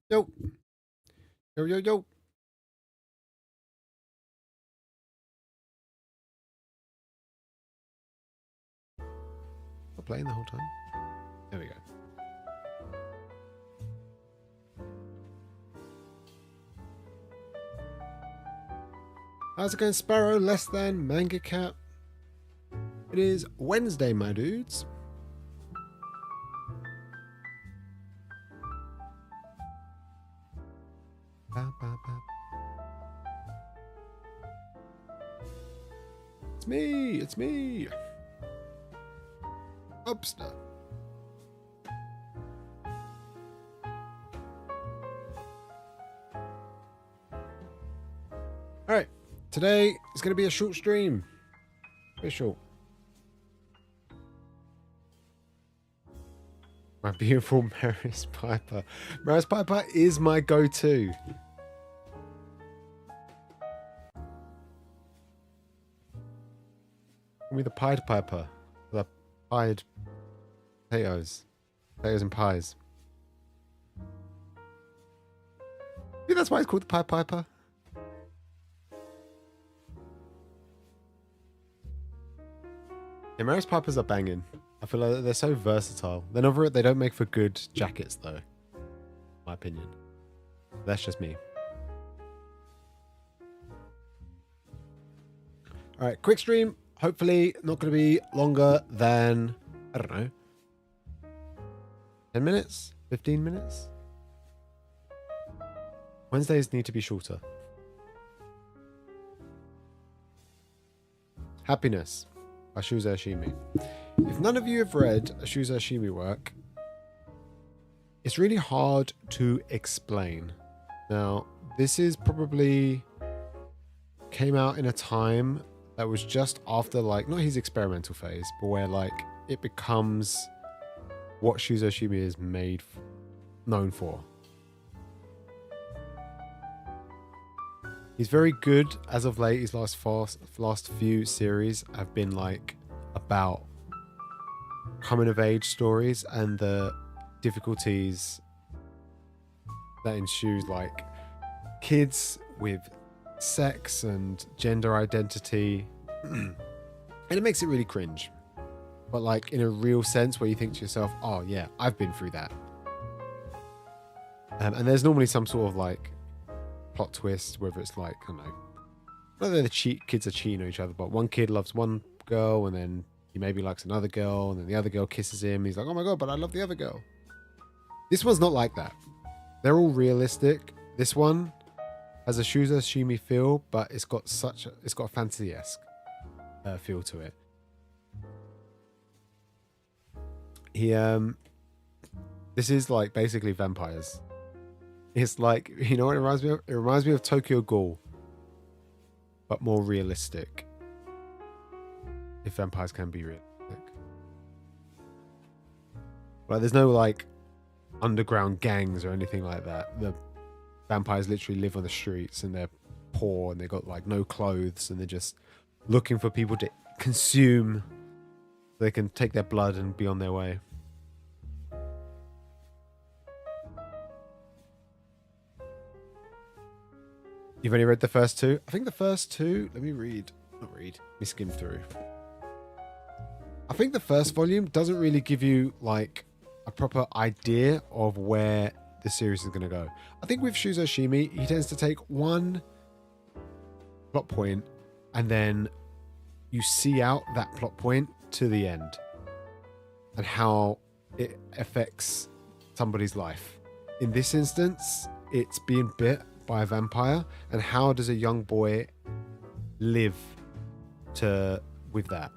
Yo, yo, yo, yo. I'm playing the whole time. There we go. How's it going, Sparrow? Less than Manga Cat. It is Wednesday, my dudes. Ba, ba, ba. It's me. It's me. Upster. All right. Today is going to be a short stream. Very short. My beautiful Maris Piper. Maris Piper is my go-to. Give me the Pied Piper. The pied potatoes. Potatoes and pies. Maybe that's why it's called the Pied Piper. Yeah, Maris Pipers are banging. I feel like they're so versatile. They're not, they don't make for good jackets, though. In my opinion. That's just me. Alright, quick stream. Hopefully not going to be longer than, I don't know, 10 minutes? 15 minutes? Wednesdays need to be shorter. Happiness by Shuzo Ashimi. If none of you have read a Shuzo Ashimi work, it's really hard to explain. Now, this is probably came out in a time that was just after, like, not his experimental phase, but where, like, it becomes what Shuzo Ashimi is known for. He's very good as of late. His last few series have been like about coming of age stories and the difficulties that ensues, like kids with sex and gender identity. And it makes it really cringe, but like in a real sense where you think to yourself, oh yeah, I've been through that. And there's normally some sort of like plot twist, whether it's like, I don't know, whether the kids are cheating on each other, but one kid loves one girl and then he maybe likes another girl and then the other girl kisses him. He's like, oh my god, but I love the other girl. This one's not like that. They're all realistic. This one has a Shuzo Ashimi feel, but it's got a fantasy-esque feel to it. This is like basically vampires. It's like, you know what it reminds me of? It reminds me of Tokyo Ghoul, but more realistic. If vampires can be realistic. Like, there's no like underground gangs or anything like that. The vampires literally live on the streets and they're poor and they got like no clothes and they're just looking for people to consume so they can take their blood and be on their way. You've only read the first two? I think the first two, let me skim through. I think the first volume doesn't really give you like a proper idea of where the series is going to go. I think with Shuzo Ashimi, he tends to take one plot point and then you see out that plot point to the end and how it affects somebody's life. In this instance, it's being bit by a vampire, and how does a young boy live with that?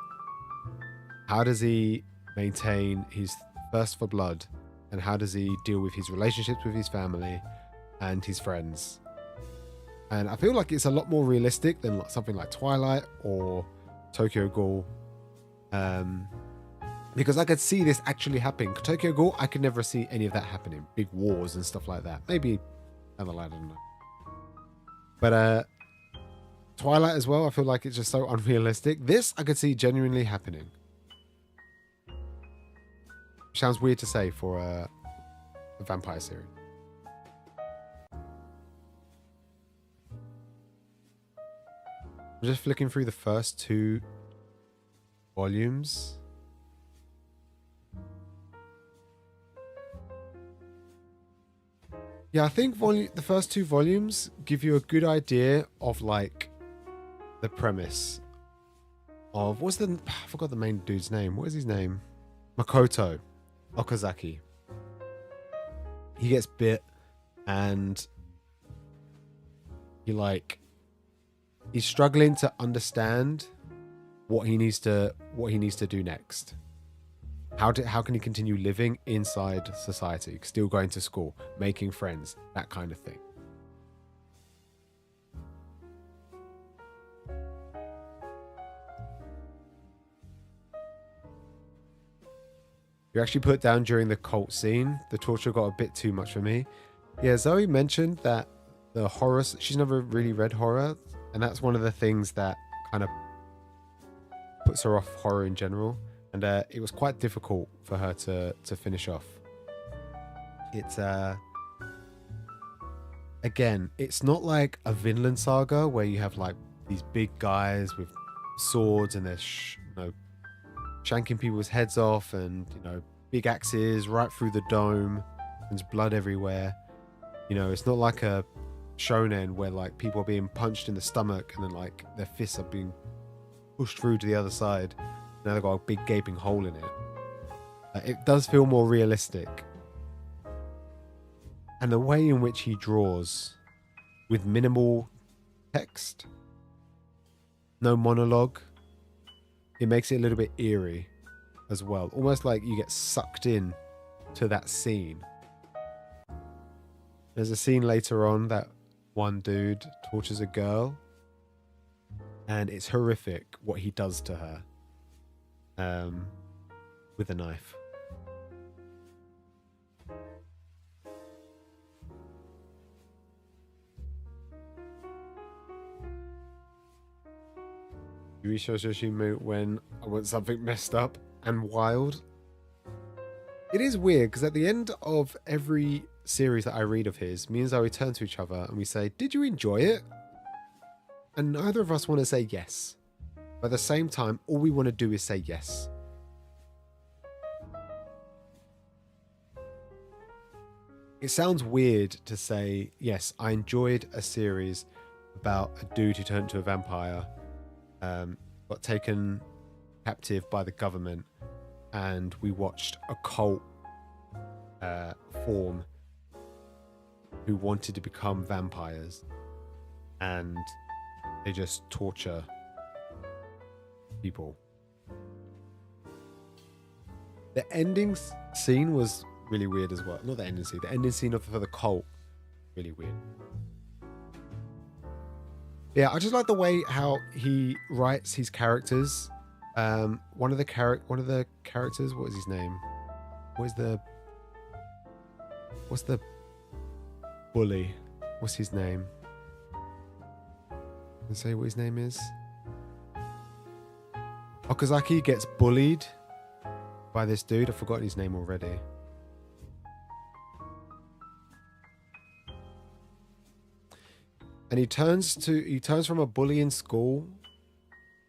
How does he maintain his thirst for blood, and how does he deal with his relationships with his family and his friends? And I feel like it's a lot more realistic than something like Twilight or Tokyo Ghoul, because I could see this actually happening. Tokyo Ghoul, I could never see any of that happening, big wars and stuff like that. Maybe down the line, I don't know. But Twilight as well, I feel like it's just so unrealistic. This I could see genuinely happening. Sounds weird to say for a vampire series. I'm just flicking through the first 2 volumes. Yeah, I think the first 2 volumes give you a good idea of like the premise of I forgot the main dude's name. What is his name? Makoto Okazaki. He gets bit and he's struggling to understand what he needs to do next. How can he continue living inside society, still going to school, making friends, that kind of thing. You actually put down during the cult scene, the torture got a bit too much for me. Yeah, Zoe mentioned that the horror, she's never really read horror, and that's one of the things that kind of puts her off horror in general. And it was quite difficult for her to finish off. It's again, it's not like a Vinland Saga where you have like these big guys with swords and they're shanking people's heads off, and big axes right through the dome, and there's blood everywhere. It's not like a shonen where like people are being punched in the stomach and then like their fists are being pushed through to the other side. Now they've got a big gaping hole in it. It does feel more realistic. And the way in which he draws with minimal text, no monologue, it makes it a little bit eerie as well. Almost like you get sucked in to that scene. There's a scene later on that one dude tortures a girl, and it's horrific what he does to her with a knife. Yurisho Shoshimo when I want something messed up and wild. It is weird because at the end of every series that I read of his, me and Zoe turn to each other and we say, "Did you enjoy it?" And neither of us want to say yes. But at the same time, all we want to do is say yes. It sounds weird to say, yes, I enjoyed a series about a dude who turned into a vampire, got taken captive by the government, and we watched a cult form who wanted to become vampires, and they just torture people. The ending scene was really weird as well. Not the ending scene. The ending scene for the cult, really weird. Yeah, I just like the way how he writes his characters. One of the characters. What is his name? What's the bully? What's his name? Can I say what his name is? Okazaki gets bullied by this dude. I've forgotten his name already. And he turns from a bully in school,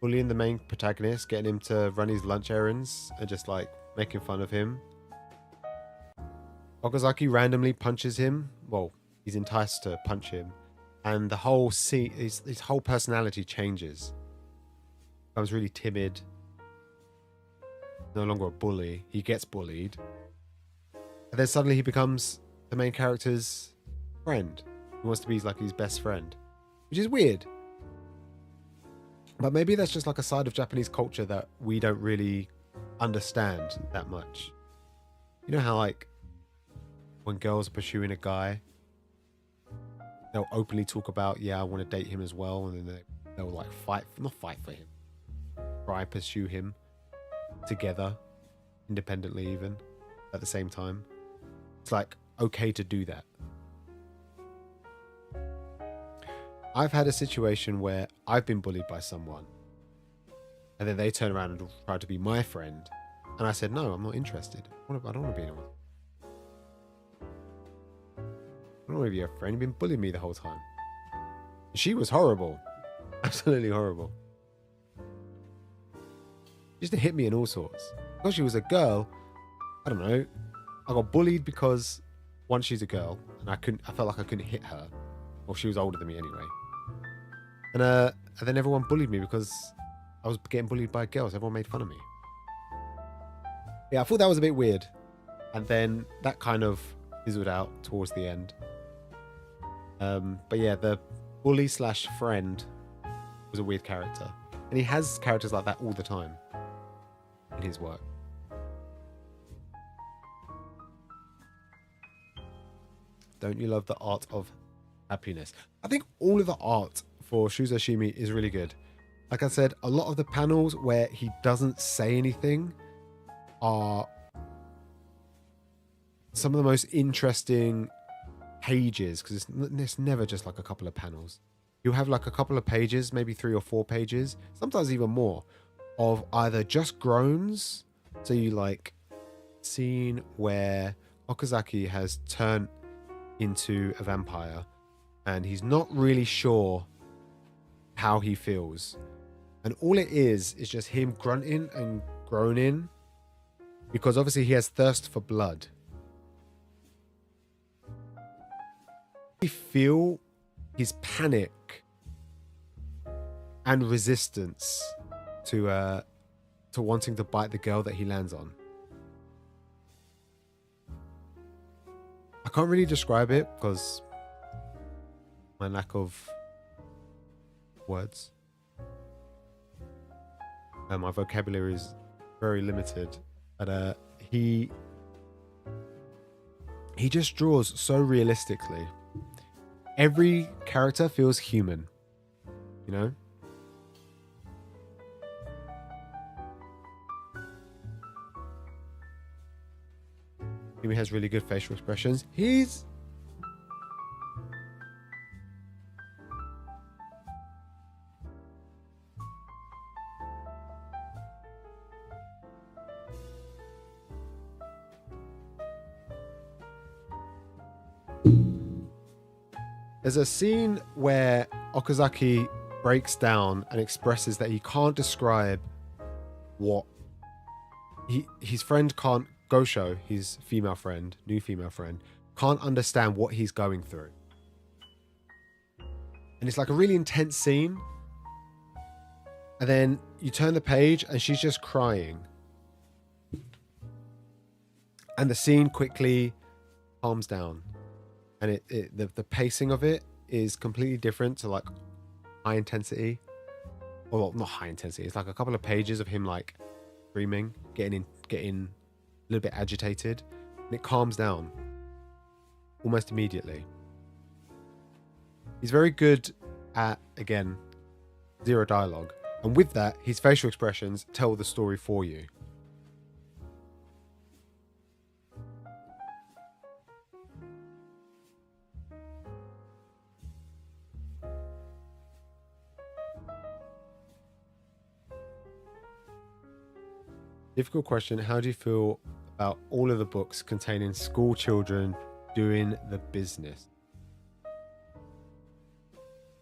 bullying the main protagonist, getting him to run his lunch errands and just like making fun of him. Okazaki randomly punches him. Well, he's enticed to punch him. And the whole scene, his whole personality changes. Becomes really timid. No longer a bully. He gets bullied. And then suddenly he becomes the main character's friend. He wants to be like his best friend. Which is weird. But maybe that's just like a side of Japanese culture that we don't really understand that much. You know how like when girls are pursuing a guy, they'll openly talk about, yeah, I want to date him as well. And then they'll like not fight for him. Try pursue him together, independently even, at the same time. It's like okay to do that. I've had a situation where I've been bullied by someone and then they turn around and try to be my friend, and I said, no, I'm not interested. I don't want to be anyone. I don't want to be your friend. You've been bullying me the whole time. She was horrible. Absolutely horrible. She used to hit me in all sorts. Because she was a girl, I don't know. I got bullied because one, she's a girl, and I felt like I couldn't hit her. Well, she was older than me anyway. And then everyone bullied me because I was getting bullied by girls. Everyone made fun of me. Yeah, I thought that was a bit weird. And then that kind of fizzled out towards the end. But yeah, the bully slash friend was a weird character. And he has characters like that all the time in his work. Don't you love the art of happiness? I think all of the art for Shuzo Shimi is really good. Like I said, a lot of the panels where he doesn't say anything are some of the most interesting pages, because it's never just like a couple of panels. You'll have like a couple of pages, maybe 3 or 4 pages, sometimes even more, of either just groans. So you like scene where Okazaki has turned into a vampire and he's not really sure how he feels, and all it is just him grunting and groaning, because obviously he has thirst for blood. You feel his panic and resistance to wanting to bite the girl that he lands on. I can't really describe it because my lack of words. My vocabulary is very limited, but he just draws so realistically. Every character feels human, you know? He has really good facial expressions. There's a scene where Okazaki breaks down and expresses that he can't describe what his friend can't, Gosho, his new female friend, can't understand what he's going through. And it's like a really intense scene. And then you turn the page and she's just crying. And the scene quickly calms down. And the pacing of it is completely different to like high intensity. Well, not high intensity. It's like a couple of pages of him like screaming, getting a little bit agitated, and it calms down almost immediately. He's very good at, again, zero dialogue. And with that, his facial expressions tell the story for you. Difficult question. How do you feel about all of the books containing school children doing the business?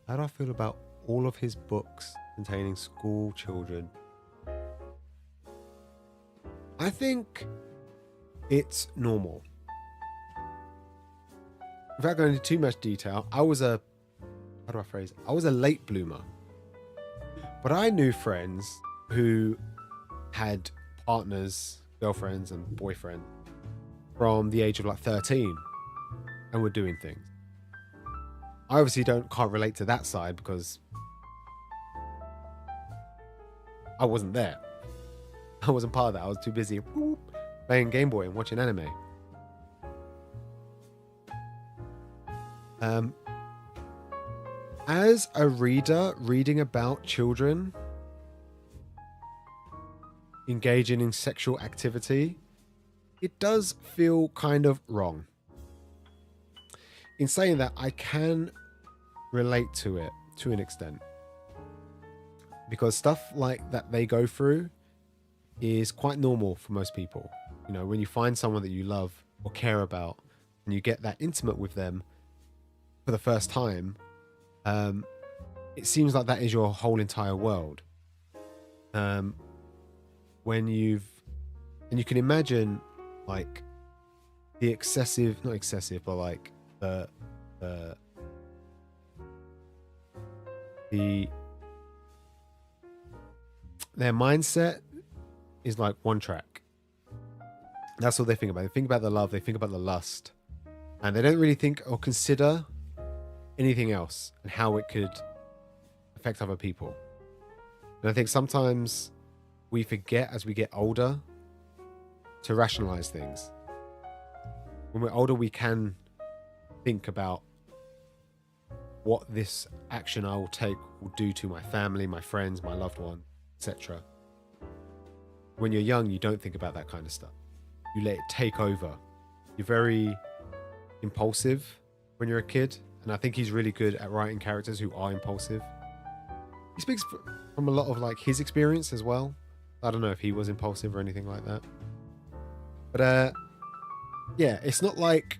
How do I feel about all of his books containing school children? I think it's normal. Without going into too much detail, I was a late bloomer. But I knew friends who had partners, girlfriends and boyfriends from the age of like 13 and were doing things. I obviously can't relate to that side because I wasn't there. I wasn't part of that. I was too busy playing Game Boy and watching anime. As a reader, reading about children engaging in sexual activity, it does feel kind of wrong. In saying that, I can relate to it to an extent, because stuff like that they go through is quite normal for most people. You know, when you find someone that you love or care about and you get that intimate with them for the first time, it seems like that is your whole entire world. When and you can imagine like the excessive, not excessive, but like the the the their mindset is like one track. That's all they think about. They think about the love, they think about the lust, and they don't really think or consider anything else and how it could affect other people. And I think sometimes we forget as we get older to rationalize things. When we're older, we can think about what this action I will take will do to my family, my friends, my loved one, etc. When you're young, you don't think about that kind of stuff. You let it take over. You're very impulsive when you're a kid, and I think he's really good at writing characters who are impulsive. He speaks from a lot of like his experience as well. I don't know if he was impulsive or anything like that. But yeah, it's not like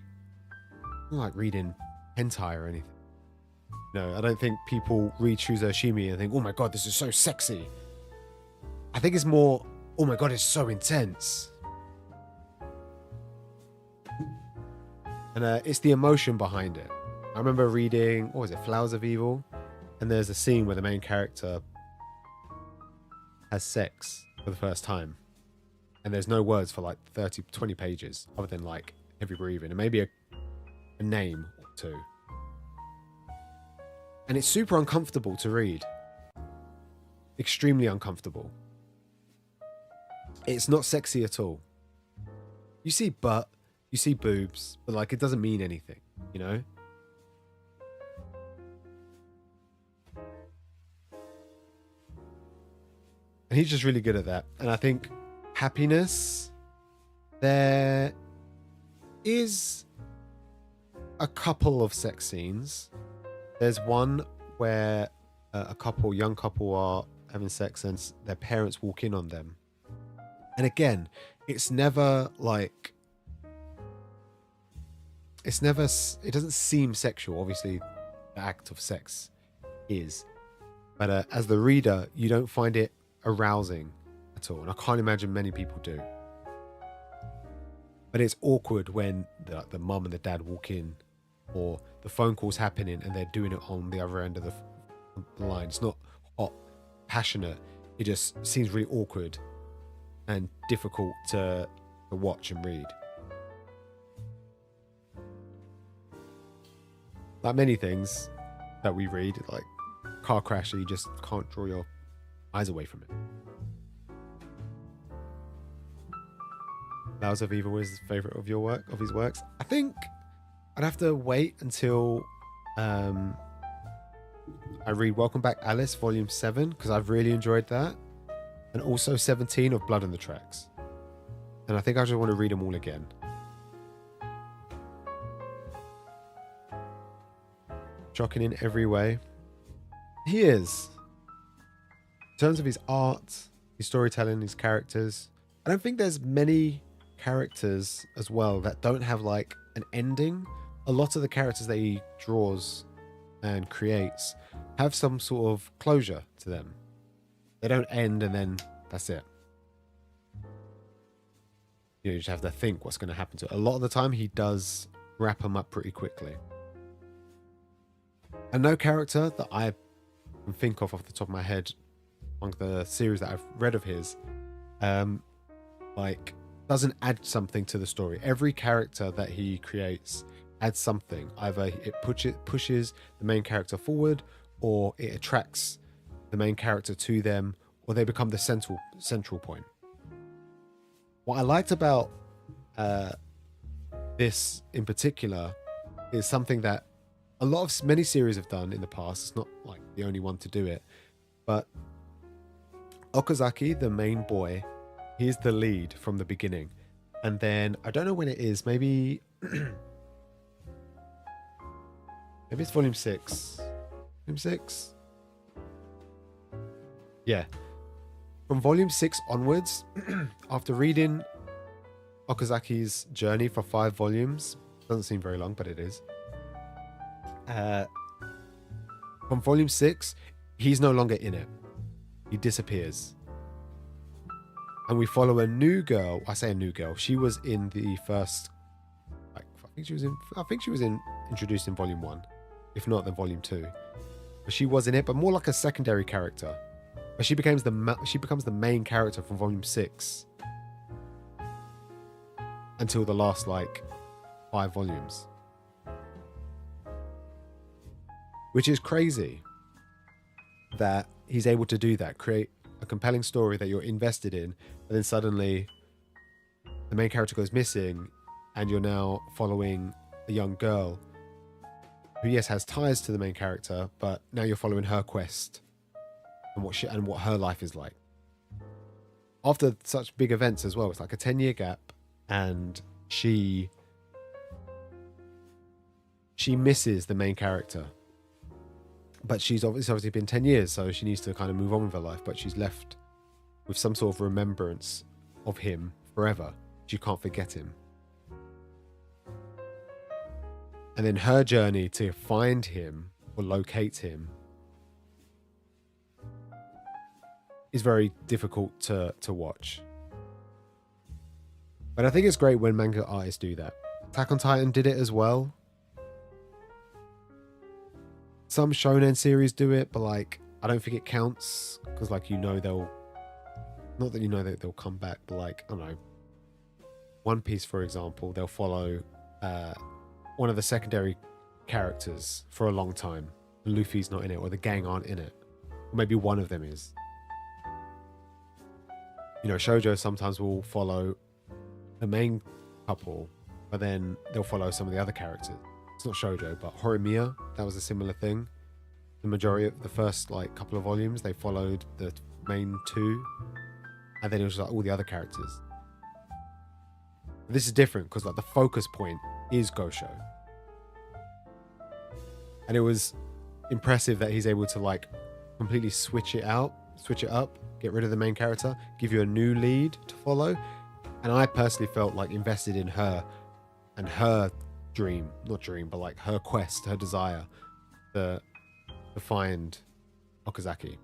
reading hentai or anything. No, I don't think people read Shuzo Oshimi and think, oh my god, this is so sexy. I think it's more, oh my god, it's so intense. And it's the emotion behind it. I remember reading, what was it, Flowers of Evil? And there's a scene where the main character has sex for the first time. And there's no words for like 20 pages other than like heavy breathing and maybe a name or two. And it's super uncomfortable to read. Extremely uncomfortable. It's not sexy at all. You see butt, you see boobs, but like it doesn't mean anything, you know? And he's just really good at that. And I think happiness, there is a couple of sex scenes. There's one where a young couple are having sex and their parents walk in on them. And again, it doesn't seem sexual. Obviously, the act of sex is. But as the reader, you don't find it arousing at all. And I can't imagine many people do. But it's awkward when the mum and the dad walk in, or the phone call's happening and they're doing it on the other end of the line. It's not hot, passionate. It just seems really awkward and difficult to watch and read. Like many things that we read, like car crash, you just can't draw your eyes away from it. Flowers of Evil is his favorite of his works. I think I'd have to wait until I read Welcome Back Alice Volume 7, because I've really enjoyed that. And also 17 of Blood on the Tracks. And I think I just want to read them all again. Shocking in every way. He is. In terms of his art, his storytelling, his characters, I don't think there's many characters as well that don't have like an ending. A lot of the characters that he draws and creates have some sort of closure to them. They don't end and then that's it. You just have to think what's going to happen to it. A lot of the time he does wrap them up pretty quickly. And no character that I can think of the top of my head among the series that I've read of his doesn't add something to the story. Every character that he creates adds something. Either it pushes the main character forward, or it attracts the main character to them, or they become the central point. What I liked about this in particular is something that many series have done in the past. It's not like the only one to do it, but Okazaki, the main boy, he's the lead from the beginning. And then I don't know when it is, maybe it's volume 6. Volume 6? Yeah. From volume 6 onwards, after reading Okazaki's journey for 5 volumes, doesn't seem very long, but it is. From volume 6, he's no longer in it. He disappears. And we follow a new girl. I say a new girl. She was in the first, like, I think she was introduced in volume 1. If not, then volume 2. But she was in it, but more like a secondary character. But she becomes the main character from volume 6 until the last, like, 5 volumes. Which is crazy that he's able to do that, create a compelling story that you're invested in, but then suddenly the main character goes missing and you're now following a young girl who, yes, has ties to the main character, but now you're following her quest and what her life is like. After such big events as well, it's like a 10-year gap, and she misses the main character. But it's obviously been 10 years, so she needs to kind of move on with her life, but she's left with some sort of remembrance of him forever. She can't forget him. And then her journey to find him or locate him is very difficult to watch. But I think it's great when manga artists do that. Attack on Titan did it as well. Some shonen series do it, but like I don't think it counts because, like, they'll come back, but like, I don't know, One Piece, for example, they'll follow one of the secondary characters for a long time. Luffy's not in it, or the gang aren't in it, or maybe one of them is. Shoujo sometimes will follow the main couple, but then they'll follow some of the other characters. It's not shoujo, but Horimiya, that was a similar thing. The majority of the first couple of volumes, they followed the main 2, and then it was like all the other characters. This is different because the focus point is Gosho, and it was impressive that he's able to completely switch it up, get rid of the main character, give you a new lead to follow. And I personally felt invested in her and her her quest, her desire to find Okazaki.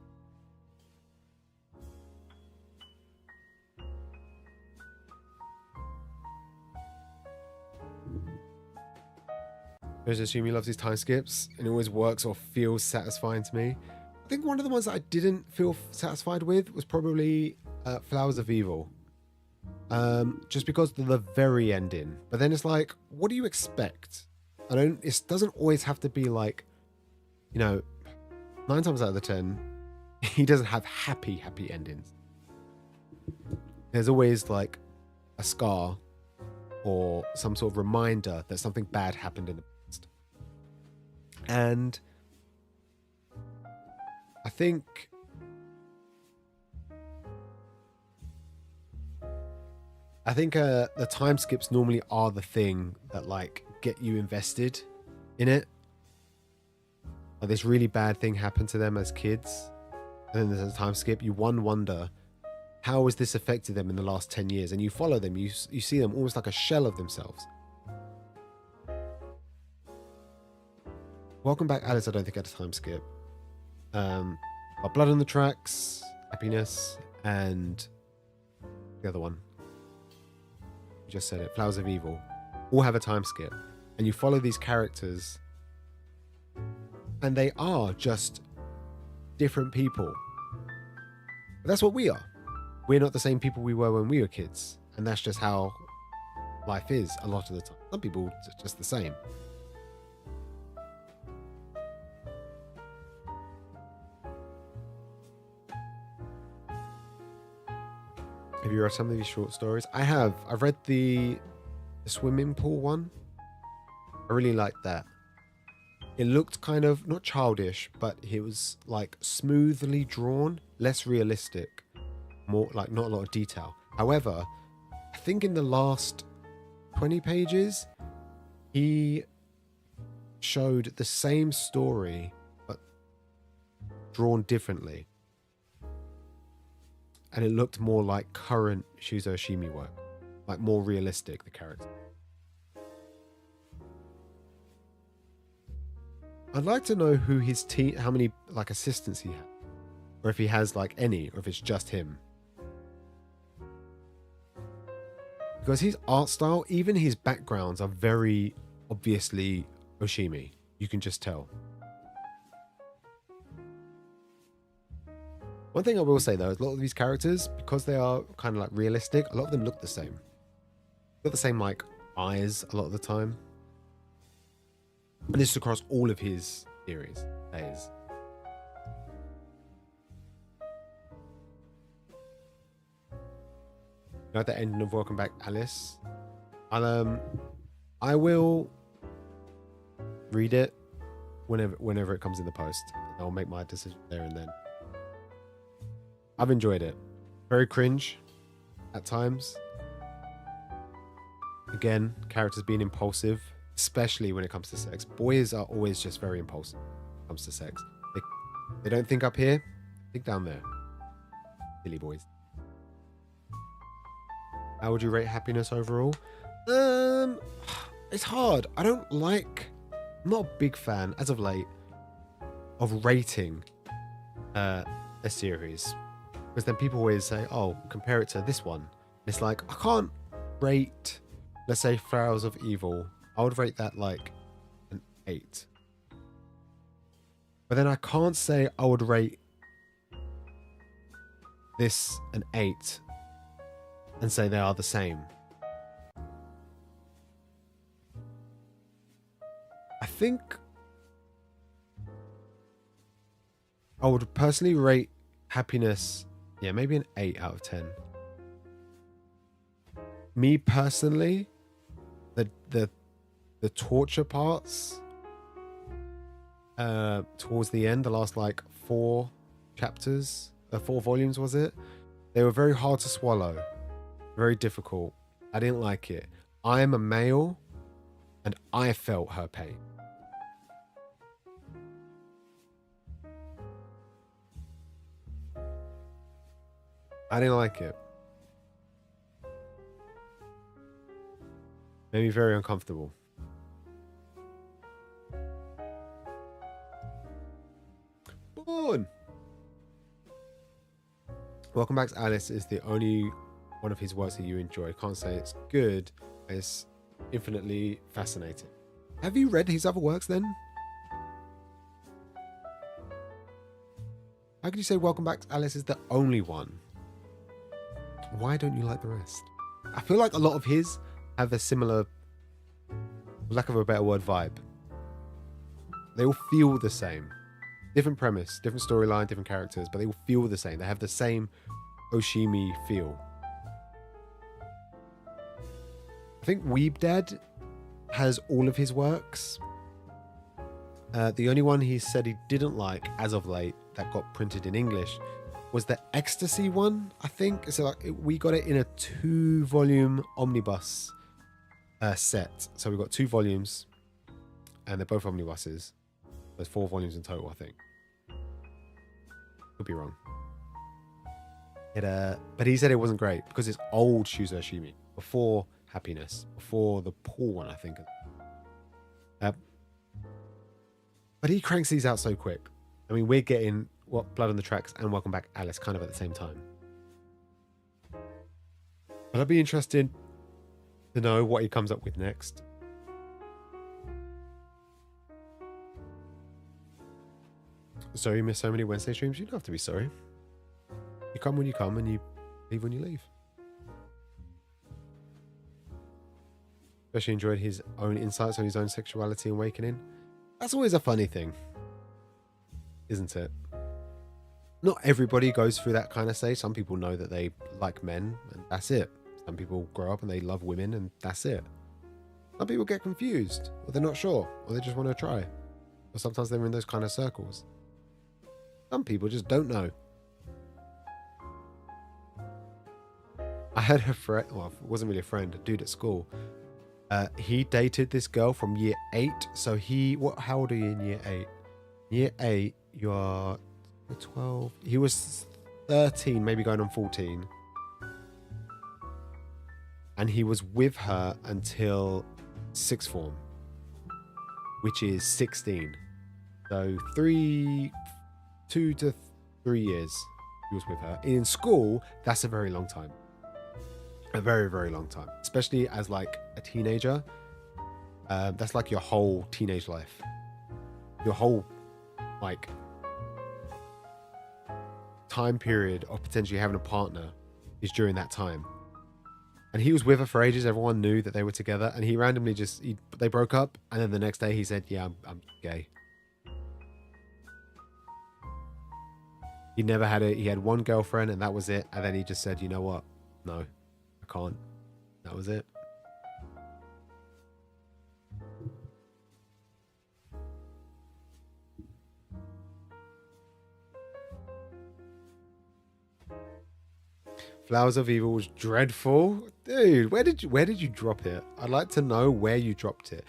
I just assume he loves his time skips, and it always works or feels satisfying to me. I think one of the ones that I didn't feel satisfied with was probably Flowers of Evil. Just because of the very ending. But then it's like, what do you expect? It doesn't always have to be 9 times out of the 10, he doesn't have happy endings. There's always a scar or some sort of reminder that something bad happened in the past. And I think the time skips normally are the thing that get you invested in it. This really bad thing happened to them as kids, and then there's a time skip. You wonder, how has this affected them in the last 10 years? And you follow them, you see them almost like a shell of themselves. Welcome Back, Alice, I don't think I had a time skip. But Blood on the Tracks, Happiness, and the other one, you just said it, Flowers of Evil, all have a time skip. And you follow these characters, and they are just different people. But that's what we are. We're not the same people we were when we were kids. And that's just how life is a lot of the time. Some people are just the same. Have you read some of these short stories? I have. I've read the swimming pool one. I really liked that. It looked kind of, not childish, but it was smoothly drawn, less realistic, more not a lot of detail. However, I think in the last 20 pages, he showed the same story, but drawn differently. And it looked more like current Shuzo Oshimi work, more realistic, the character. I'd like to know who his team, how many like assistants he has, or if he has like any, or if it's just him. Because his art style, even his backgrounds are very obviously Oshimi. You can just tell. One thing I will say though is a lot of these characters, because they are kind of like realistic, a lot of them look the same. Got the same like eyes a lot of the time. And this is across all of his series. Layers. At the ending of Welcome Back, Alice. I will read it whenever it comes in the post. I'll make my decision there and then. I've enjoyed it. Very cringe at times. Again, characters being impulsive, especially when it comes to sex. Boys are always just very impulsive when it comes to sex. They don't think up here, think down there. Silly boys. How would you rate happiness overall? It's hard. I'm not a big fan, as of late, of rating a series. Because then people always say, oh, compare it to this one. It's like, I can't rate, let's say, Flowers of Evil. I would rate that like an 8. But then I can't say I would rate this an 8 and say they are the same. I think I would personally rate happiness, yeah, maybe an 8 out of 10. Me personally, the torture parts towards the end, the last like 4 chapters, 4 volumes was it? They were very hard to swallow. Very difficult. I didn't like it. I am a male and I felt her pain. I didn't like it. Made me very uncomfortable. Born. Welcome Back to Alice is the only one of his works that you enjoy. Can't say it's good, but it's infinitely fascinating. Have you read his other works then? How could you say Welcome Back to Alice is the only one? Why don't you like the rest? I feel like a lot of his have a similar, for lack of a better word, vibe. They all feel the same. Different premise, different storyline, different characters, but they all feel the same. They have the same Oshimi feel. I think Weeb Dad has all of his works. The only one he said he didn't like as of late that got printed in English was the Ecstasy one, I think. So like we got it in a 2-volume omnibus set. So we've got 2 volumes and they're both omnibuses. There's 4 volumes in total, I think. Could be wrong. But he said it wasn't great because it's old Shuzo Oshimi, before Happiness, before the pool one, I think. But he cranks these out so quick. I mean, we're getting Blood on the Tracks and Welcome Back Alice kind of at the same time. But I'd be interested to know what he comes up with next. Sorry you missed so many Wednesday streams. You don't have to be sorry. You come when you come and you leave when you leave. Especially enjoyed his own insights on his own sexuality and awakening. That's always a funny thing, isn't it? Not everybody goes through that kind of stage. Some people know that they like men and that's it. Some people grow up and they love women and that's it. Some people get confused or they're not sure or they just want to try. Or sometimes they're in those kind of circles. Some people just don't know. I had a friend, well, it wasn't really a friend, a dude at school. He dated this girl from year 8. So how old are you in year 8? Year 8, you are 12. He was 13, maybe going on 14. And he was with her until 6th form, which is 16. So 2 to 3 years he was with her. In school, that's a very long time. A very, very long time. Especially as like a teenager. That's like your whole teenage life. Your whole like time period of potentially having a partner is during that time. And he was with her for ages. Everyone knew that they were together, and he randomly they broke up, and then the next day he said, "Yeah, I'm gay." He never had he had one girlfriend, and that was it. And then he just said, "You know what? No, I can't." That was it. Flowers of Evil was dreadful. Dude, where did you drop it? I'd like to know where you dropped it.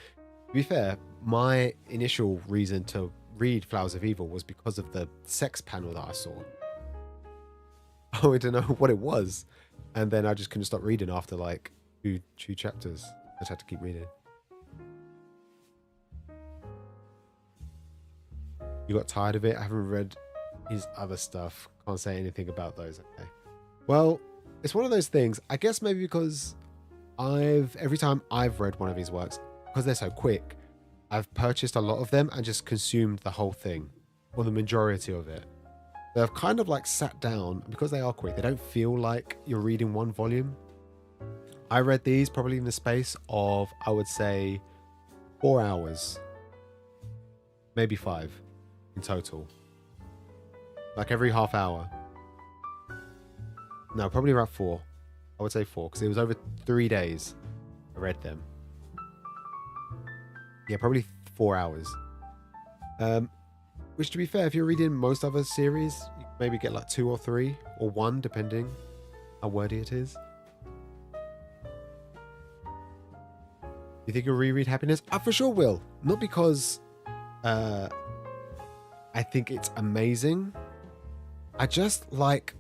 To be fair, my initial reason to read Flowers of Evil was because of the sex panel that I saw. Oh, I didn't know what it was. And then I just couldn't stop reading after like two chapters. I just had to keep reading. You got tired of it? I haven't read his other stuff. Can't say anything about those. Okay. Well, it's one of those things. I guess maybe because every time I've read one of his works, because they're so quick, I've purchased a lot of them and just consumed the whole thing, or the majority of it. So I've kind of like sat down, because they are quick, they don't feel like you're reading one volume. I read these probably in the space of, I would say, 4 hours, maybe 5 in total. Like every half hour. No, probably around 4. I would say 4, because it was over 3 days I read them. Yeah, probably 4 hours. Which, to be fair, if you're reading most other series, you can maybe get like 2 or 3, or 1, depending how wordy it is. You think you'll reread Happiness? I for sure will. Not because I think it's amazing. I just like...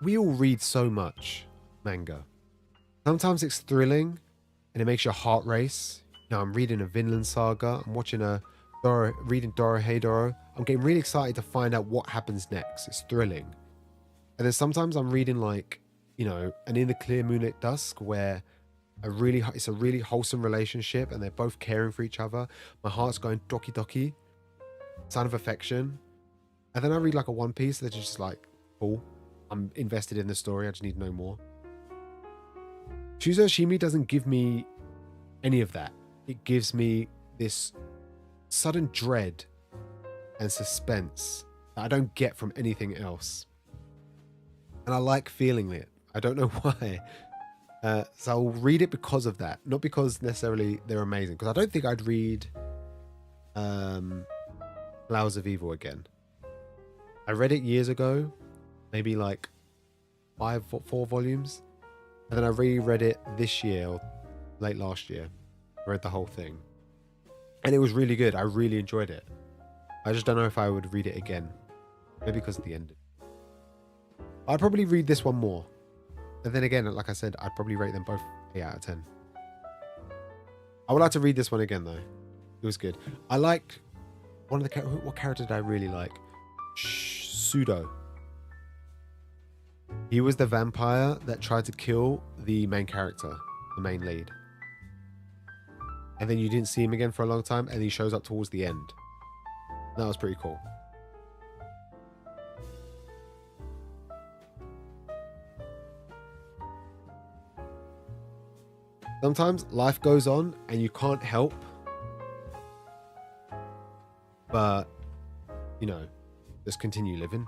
We all read so much manga. Sometimes it's thrilling and it makes your heart race. You know, I'm reading a Vinland Saga. I'm watching reading Dorohedoro. I'm getting really excited to find out what happens next. It's thrilling. And then sometimes I'm reading like, you know, an In the Clear Moonlit Dusk where it's a really wholesome relationship and they're both caring for each other. My heart's going doki doki. Sign of affection. And then I read like a One Piece that's just like, cool. I'm invested in the story. I just need to know more. Shuzo Shimi doesn't give me any of that. It gives me this sudden dread and suspense that I don't get from anything else. And I like feeling it. I don't know why. So I'll read it because of that. Not because necessarily they're amazing. Because I don't think I'd read Flowers of Evil again. I read it years ago. Maybe like 4 volumes. And then I reread it this year, or late last year. I read the whole thing. And it was really good. I really enjoyed it. I just don't know if I would read it again. Maybe because of the ending. I'd probably read this one more. And then again, like I said, I'd probably rate them both 8 out of 10. I would like to read this one again, though. It was good. I liked one of the... What character did I really like? Pseudo. He was the vampire that tried to kill the main character, the main lead. And then you didn't see him again for a long time, and he shows up towards the end. That was pretty cool. Sometimes life goes on and you can't help but, you know, just continue living.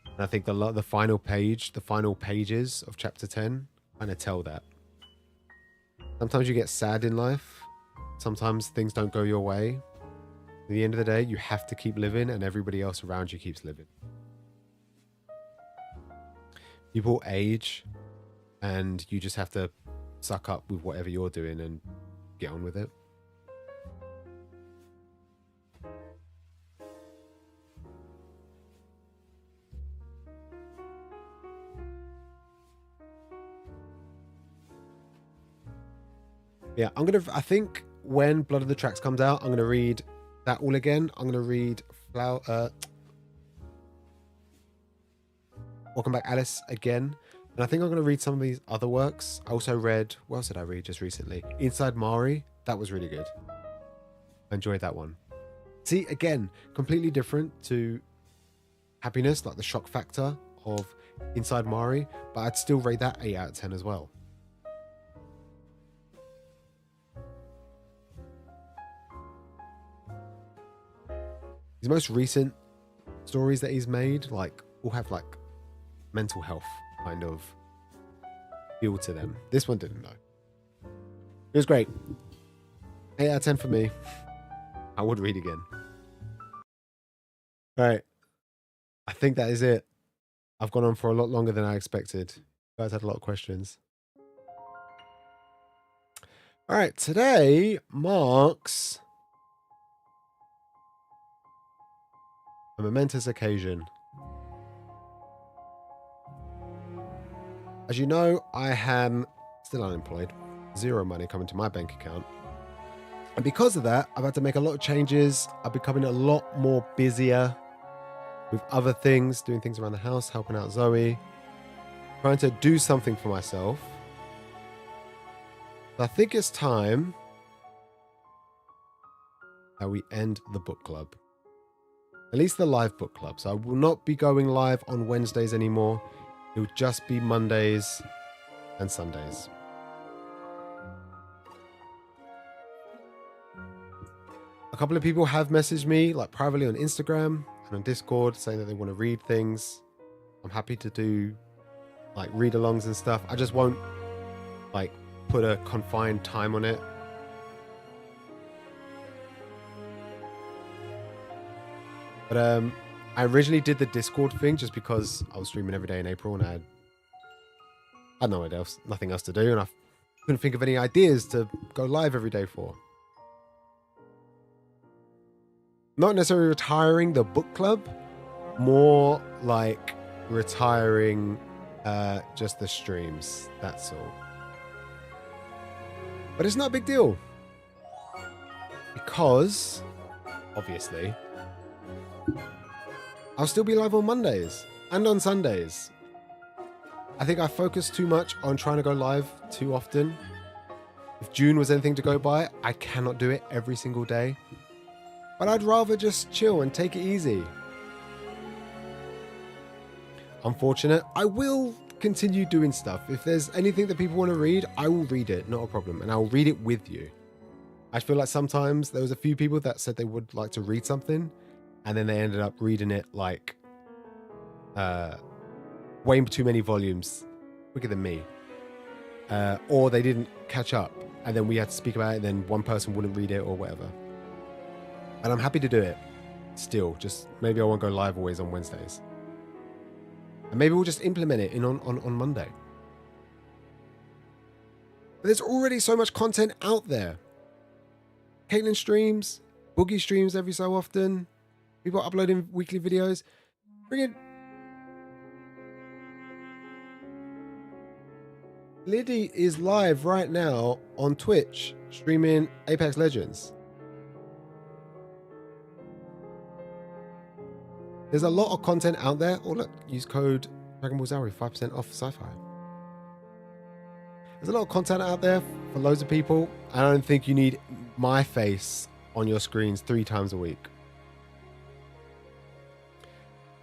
And I think the final pages of chapter 10 kind of tell that. Sometimes you get sad in life. Sometimes things don't go your way. At the end of the day, you have to keep living and everybody else around you keeps living. People age and you just have to suck up with whatever you're doing and get on with it. Yeah, I think when Blood of the Tracks comes out, I'm going to read that all again. I'm going to read Welcome Back, Alice again. And I think I'm going to read some of these other works. I also read, what else did I read just recently? Inside Mari. That was really good. I enjoyed that one. See, again, completely different to Happiness, like the shock factor of Inside Mari, but I'd still rate that 8 out of 10 as well. His most recent stories that he's made, like, all have like mental health kind of feel to them. This one didn't, though. It was great. 8 out of 10 for me. I would read again. All right. I think that is it. I've gone on for a lot longer than I expected. You guys had a lot of questions. All right. Today marks a momentous occasion. As you know, I am still unemployed. 0 money coming to my bank account. And because of that, I've had to make a lot of changes. I'm becoming a lot more busier with other things, doing things around the house, helping out Zoe, trying to do something for myself. I think it's time that we end the book club. At least the live book club. So I will not be going live on Wednesdays anymore. It will just be Mondays and Sundays. A couple of people have messaged me, like privately on Instagram and on Discord, saying that they want to read things. I'm happy to do like read-alongs and stuff. I just won't like put a confined time on it. But I originally did the Discord thing just because I was streaming every day in April and I had no idea else, nothing else to do, and I couldn't think of any ideas to go live every day for. Not necessarily retiring the book club, more like retiring just the streams, that's all. But it's not a big deal. Because, obviously, I'll still be live on Mondays and on Sundays. I think I focused too much on trying to go live too often. If June was anything to go by, I cannot do it every single day. But I'd rather just chill and take it easy. Unfortunate. I will continue doing stuff. If there's anything that people want to read, I will read it, not a problem. And I'll read it with you. I feel like sometimes there was a few people that said they would like to read something, and then they ended up reading it like way too many volumes, quicker than me. Or they didn't catch up, and then we had to speak about it, and then one person wouldn't read it or whatever. And I'm happy to do it still. Just maybe I won't go live always on Wednesdays. And maybe we'll just implement it on Monday. But there's already so much content out there. Caitlin streams, Boogie streams every so often. People uploading weekly videos. Bring it. Liddy is live right now on Twitch streaming Apex Legends. There's a lot of content out there. Oh, look, use code Dragon Ball Zauri, 5% off sci-fi. There's a lot of content out there for loads of people. I don't think you need my face on your screens 3 times a week.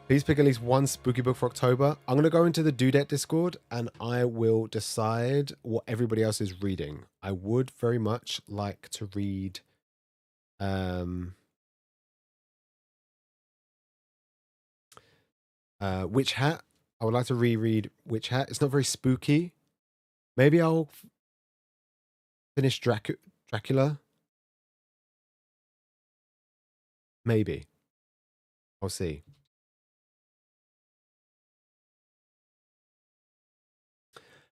Please pick at least one spooky book for October. I'm going to go into the Dudette Discord and I will decide what everybody else is reading. I would very much like to read Witch Hat. I would like to reread Witch Hat. It's not very spooky. Maybe I'll finish Dracula. Maybe. I'll see.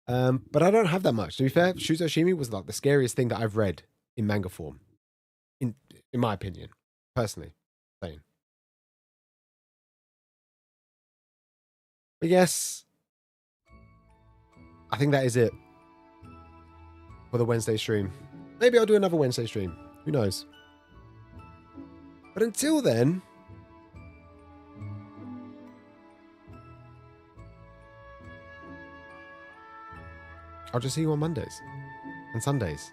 But I don't have that much. To be fair, Shuzo Shimi was like the scariest thing that I've read in manga form. In my opinion. Personally. Saying. But yes, I think that is it for the Wednesday stream. Maybe I'll do another Wednesday stream. Who knows? But until then, I'll just see you on Mondays and Sundays.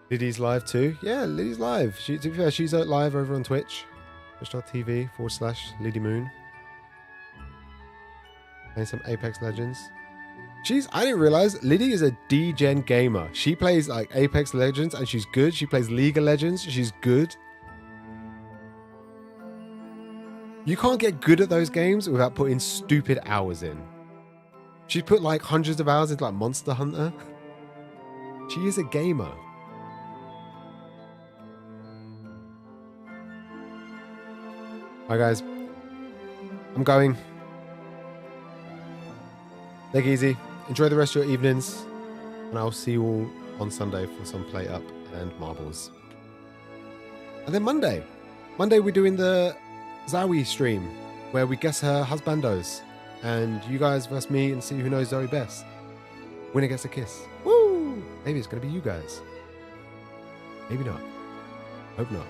Liddy's live too. Yeah, Liddy's live. To be fair, she's live over on Twitch. Twitch.tv/LiddyMoon. Playing some Apex Legends. I didn't realize Liddy is a D-Gen gamer. She plays like Apex Legends and she's good. She plays League of Legends. She's good. You can't get good at those games without putting stupid hours in. She's put like hundreds of hours into like Monster Hunter. She is a gamer. Alright guys, I'm going. Take it easy. Enjoy the rest of your evenings. And I'll see you all on Sunday for some play up and marbles. And then Monday we're doing the Zoe stream where we guess her husbandos. And you guys versus me and see who knows Zoe best. Winner gets a kiss. Woo! Maybe it's going to be you guys. Maybe not. Hope not.